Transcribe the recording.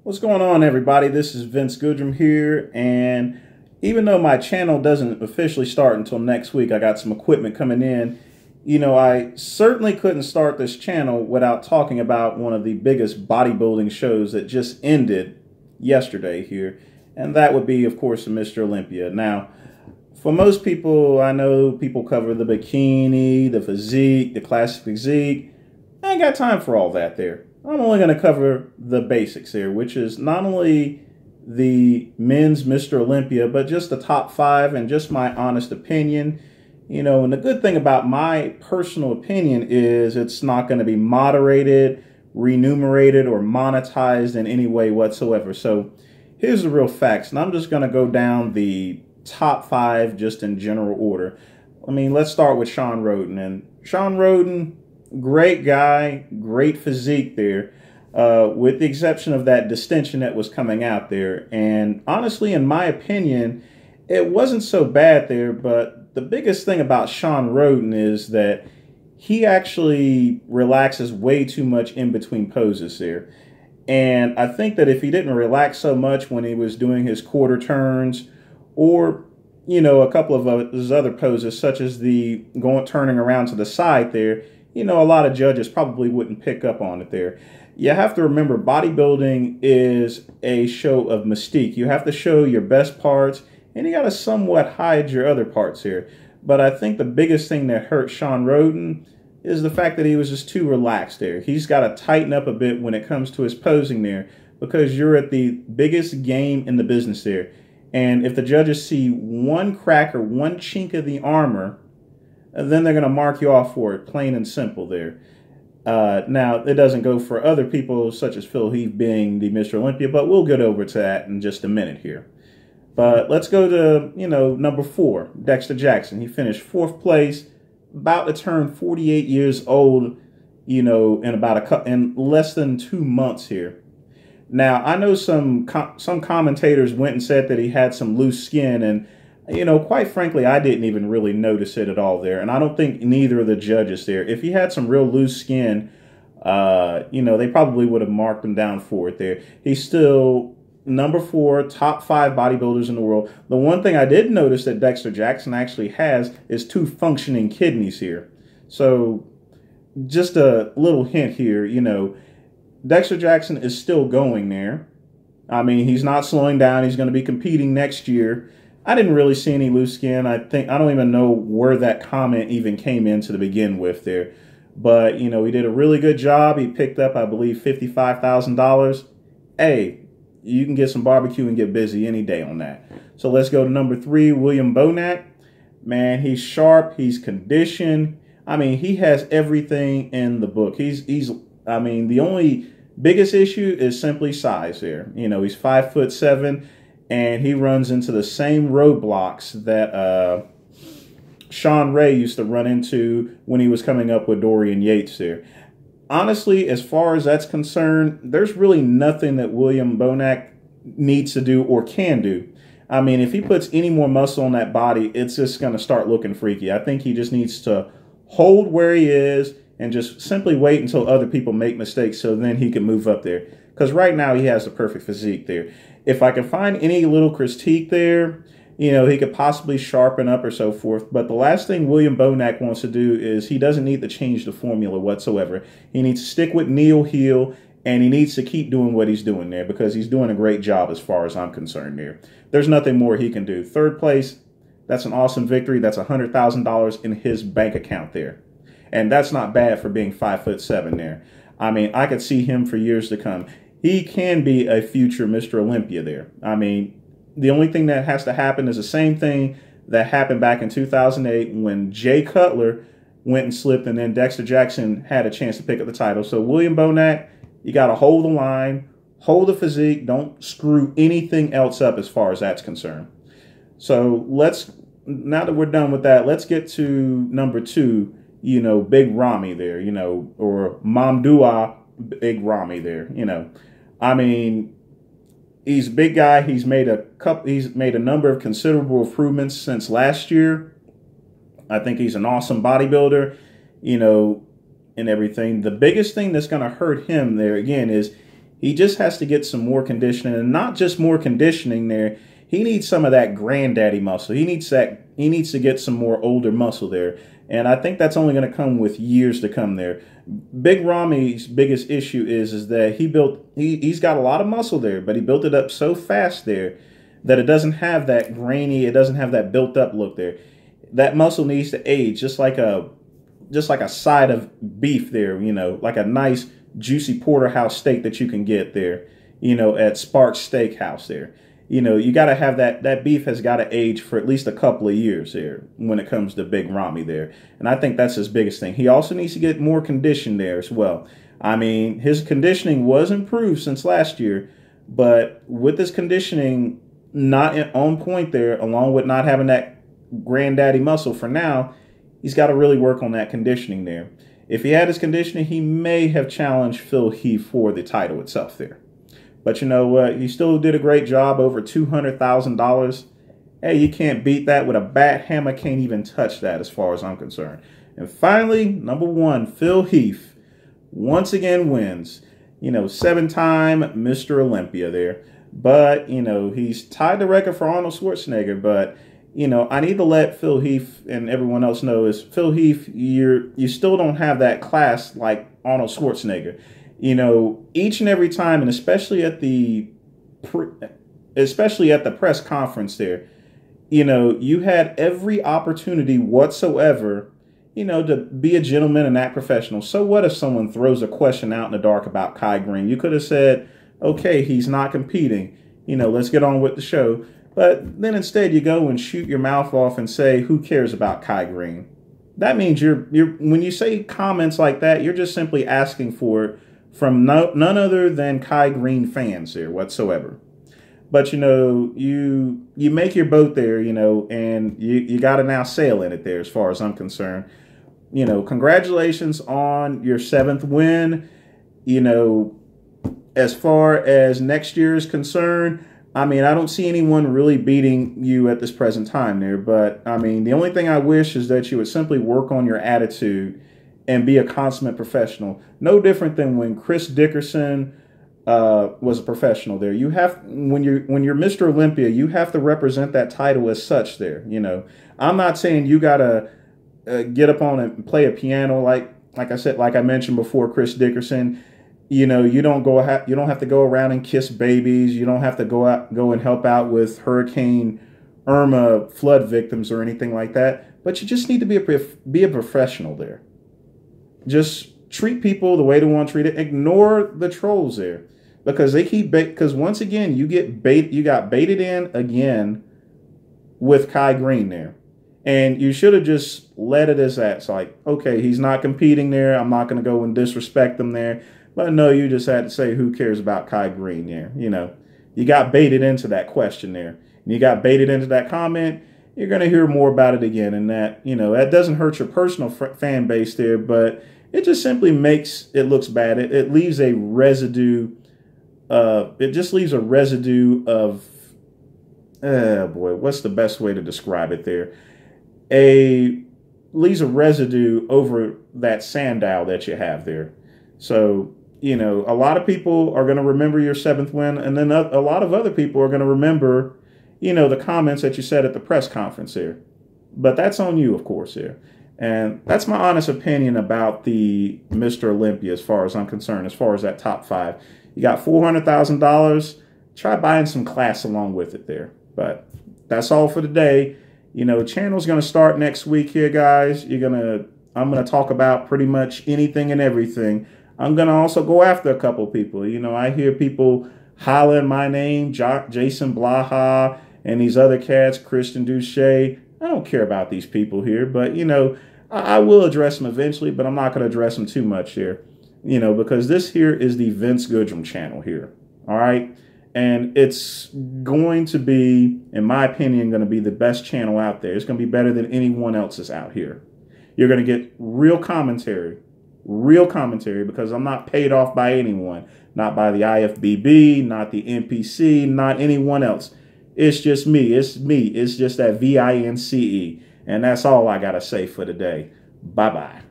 What's going on, everybody? This is Goodrum here, and even though my channel doesn't officially start until next week, I got some equipment coming in. I certainly couldn't start this channel without talking about one of the biggest bodybuilding shows that just ended yesterday here, and that would be, of course, Mr. Olympia. Now, for most people, I know people cover the bikini, the physique, the classic physique. I ain't got time for all that there. I'm only going to cover the basics here, which is not only the men's Mr. Olympia, but just the top 5 and just my honest opinion. And the good thing about my personal opinion is it's not going to be moderated, remunerated, or monetized in any way whatsoever. So here's the real facts, and I'm just going to go down the top 5 just in general order. Let's start with Shawn Rhoden. And Shawn Rhoden, great guy, great physique there, with the exception of that distension that was coming out there. And honestly, in my opinion, it wasn't so bad there, but the biggest thing about Shawn Rhoden is that he actually relaxes way too much in between poses there. And I think that if he didn't relax so much when he was doing his quarter turns or, a couple of his other poses, such as the turning around to the side there, a lot of judges probably wouldn't pick up on it there. You have to remember, bodybuilding is a show of mystique. You have to show your best parts, and you got to somewhat hide your other parts here. But I think the biggest thing that hurt Shawn Rhoden is the fact that he was just too relaxed there. He's got to tighten up a bit when it comes to his posing there, because you're at the biggest game in the business there. And if the judges see one crack or one chink of the armor, then they're going to mark you off for it, plain and simple there. Now, it doesn't go for other people, such as Heath being the Mr. Olympia, but we'll get over to that in just a minute here. But let's go to, number 4, Dexter Jackson. He finished 4th place, about to turn 48 years old, in less than 2 months here. Now, I know some commentators went and said that he had some loose skin, and quite frankly, I didn't even really notice it at all there. And I don't think neither of the judges there. If he had some real loose skin, they probably would have marked him down for it there. He's still number 4, top 5 bodybuilders in the world. The one thing I did notice that Dexter Jackson actually has is 2 functioning kidneys here. So just a little hint here, Dexter Jackson is still going there. He's not slowing down. He's going to be competing next year. I didn't really see any loose skin. I don't even know where that comment even came in to begin with there. But, he did a really good job. He picked up, I believe, $55,000. Hey, you can get some barbecue and get busy any day on that. So let's go to number 3, William Bonac. Man, he's sharp. He's conditioned. He has everything in the book. The only biggest issue is simply size there. He's 5'7", and he runs into the same roadblocks that Sean Ray used to run into when he was coming up with Dorian Yates there. Honestly, as far as that's concerned, there's really nothing that William Bonac needs to do or can do. If he puts any more muscle on that body, it's just going to start looking freaky. I think he just needs to hold where he is and just simply wait until other people make mistakes so then he can move up there. Because right now he has the perfect physique there. If I can find any little critique there, he could possibly sharpen up or so forth. But the last thing William Bonac wants to do is he doesn't need to change the formula whatsoever. He needs to stick with kneel heel, and he needs to keep doing what he's doing there because he's doing a great job as far as I'm concerned there. There's nothing more he can do. 3rd place, that's an awesome victory. That's $100,000 in his bank account there. And that's not bad for being 5'7" there. I could see him for years to come. He can be a future Mr. Olympia there. The only thing that has to happen is the same thing that happened back in 2008 when Jay Cutler went and slipped and then Dexter Jackson had a chance to pick up the title. So William Bonac, you got to hold the line, hold the physique, don't screw anything else up as far as that's concerned. So now that we're done with that, let's get to number 2, Big Ramy there, or Mamdua Big Ramy there, he's a big guy. He's made a number of considerable improvements since last year. I think he's an awesome bodybuilder, and everything. The biggest thing that's going to hurt him there again is He just has to get some more conditioning, and not just more conditioning there. He needs some of that granddaddy muscle. He needs to get some more older muscle there. And I think that's only going to come with years to come there. Big Ramy's biggest issue is that he's got a lot of muscle there, but he built it up so fast there that it doesn't have that grainy, it doesn't have that built up look there. That muscle needs to age just like a side of beef there, you know, like a nice juicy porterhouse steak that you can get there, you know, at Sparks Steakhouse there. You know, you got to have that beef has got to age for at least a couple of years there when it comes to Big Ramy there. And I think that's his biggest thing. He also needs to get more condition there as well. I mean, his conditioning was improved since last year, but with his conditioning not on point there, along with not having that granddaddy muscle for now, he's got to really work on that conditioning there. If he had his conditioning, he may have challenged Phil Heath for the title itself there. But you know what? He still did a great job, over $200,000. Hey, you can't beat that with a bat. Hammer can't even touch that as far as I'm concerned. And finally, number one, Phil Heath once again wins. You know, 7-time Mr. Olympia there. But, you know, he's tied the record for Arnold Schwarzenegger. But, you know, I need to let Phil Heath and everyone else know is, Phil Heath, you still don't have that class like Arnold Schwarzenegger. You know, each and every time, and especially at the press conference there, you know, you had every opportunity whatsoever, you know, to be a gentleman and act professional. So what if someone throws a question out in the dark about Kai Green? You could have said, okay, he's not competing. You know, let's get on with the show. But then instead you go and shoot your mouth off and say, who cares about Kai Green? That means when you say comments like that, you're just simply asking for it from none other than Kai Green fans here whatsoever. But, you know, you make your boat there, you know, and you got to now sail in it there as far as I'm concerned. You know, congratulations on your 7th win. You know, as far as next year is concerned, I mean, I don't see anyone really beating you at this present time there. But, I mean, the only thing I wish is that you would simply work on your attitude and be a consummate professional. No different than when Chris Dickerson was a professional there. You have, when you're Mr. Olympia, you have to represent that title as such there. You know, I'm not saying you got to get up on and play a piano like I said, like I mentioned before, Chris Dickerson. You know, you don't have to go around and kiss babies. You don't have to go and help out with Hurricane Irma flood victims or anything like that. But you just need to be a professional there. Just treat people the way they want to treat it. Ignore the trolls there, because they keep because once again you got baited in again with Kai Green there, and you should have just let it as that. It's like, okay, he's not competing there. I'm not going to go and disrespect him there. But no, you just had to say, who cares about Kai Green there? You know, you got baited into that question there, and you got baited into that comment. You're going to hear more about it again, and that, you know, that doesn't hurt your personal fan base there, but it just simply makes it looks bad. It leaves a residue. It just leaves a residue of, boy, what's the best way to describe it there? Leaves a residue over that sandal that you have there. So, you know, a lot of people are going to remember your 7th win, and then a lot of other people are going to remember, you know, the comments that you said at the press conference here. But that's on you, of course, here. And that's my honest opinion about the Mr. Olympia as far as I'm concerned, as far as that top 5. You got $400,000. Try buying some class along with it there. But that's all for today. You know, channel's going to start next week here, guys. I'm going to talk about pretty much anything and everything. I'm going to also go after a couple people. You know, I hear people hollering my name, Jason Blaha, and these other cats, Christian Duche. I don't care about these people here, but, you know, I will address them eventually, but I'm not going to address them too much here, you know, because this here is the Vince Goodrum channel here, all right? And it's going to be, in my opinion, going to be the best channel out there. It's going to be better than anyone else's out here. You're going to get real commentary, because I'm not paid off by anyone, not by the IFBB, not the NPC, not anyone else. It's just me. It's me. It's just that VINCE. And that's all I got to say for today. Bye-bye.